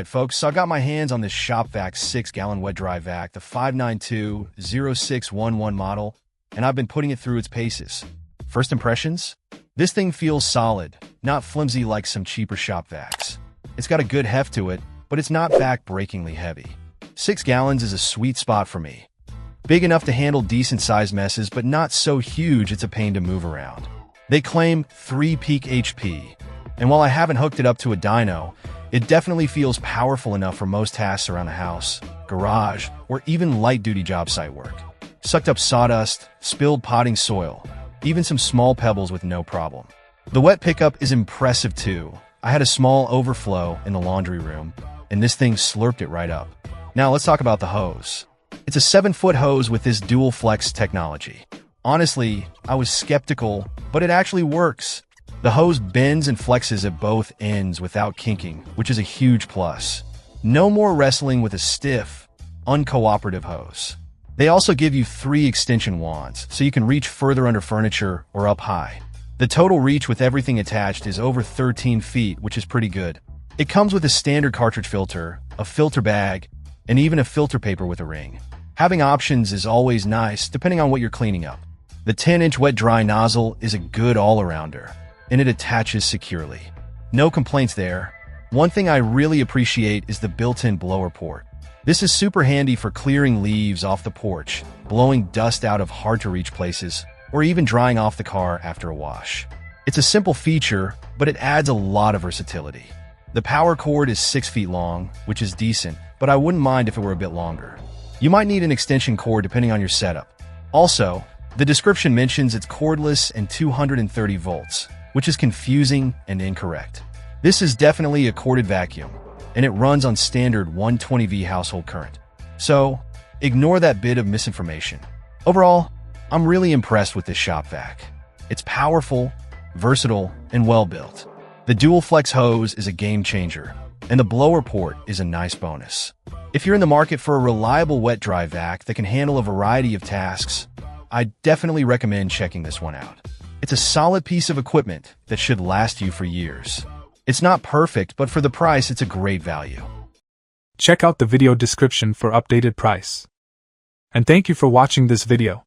Alright folks, so I got my hands on this Shop-Vac 6-gallon wet-dry vac, the 5920611 model, and I've been putting it through its paces. First impressions? This thing feels solid, not flimsy like some cheaper Shop-Vacs. It's got a good heft to it, but it's not back-breakingly heavy. 6 gallons is a sweet spot for me. Big enough to handle decent-sized messes, but not so huge it's a pain to move around. They claim 3 peak HP, and while I haven't hooked it up to a dyno, it definitely feels powerful enough for most tasks around the house, garage, or even light-duty job site work. Sucked up sawdust, spilled potting soil, even some small pebbles with no problem. The wet pickup is impressive too. I had a small overflow in the laundry room, and this thing slurped it right up. Now let's talk about the hose. It's a 7-foot hose with this dual flex technology. Honestly, I was skeptical, but it actually works. The hose bends and flexes at both ends without kinking, which is a huge plus. No more wrestling with a stiff, uncooperative hose. They also give you 3 extension wands, so you can reach further under furniture or up high. The total reach with everything attached is over 13 feet, which is pretty good. It comes with a standard cartridge filter, a filter bag, and even a filter paper with a ring. Having options is always nice, depending on what you're cleaning up. The 10-inch wet-dry nozzle is a good all-arounder, and it attaches securely. No complaints there. One thing I really appreciate is the built-in blower port. This is super handy for clearing leaves off the porch, blowing dust out of hard-to-reach places, or even drying off the car after a wash. It's a simple feature, but it adds a lot of versatility. The power cord is 6 feet long, which is decent, but I wouldn't mind if it were a bit longer. You might need an extension cord depending on your setup. Also, the description mentions it's cordless and 230 volts, which is confusing and incorrect. This is definitely a corded vacuum, and it runs on standard 120V household current. So, ignore that bit of misinformation. Overall, I'm really impressed with this Shop-Vac. It's powerful, versatile, and well-built. The dual flex hose is a game changer, and the blower port is a nice bonus. If you're in the market for a reliable wet-dry vac that can handle a variety of tasks, I definitely recommend checking this one out. It's a solid piece of equipment that should last you for years. It's not perfect, but for the price, it's a great value. Check out the video description for updated price. And thank you for watching this video.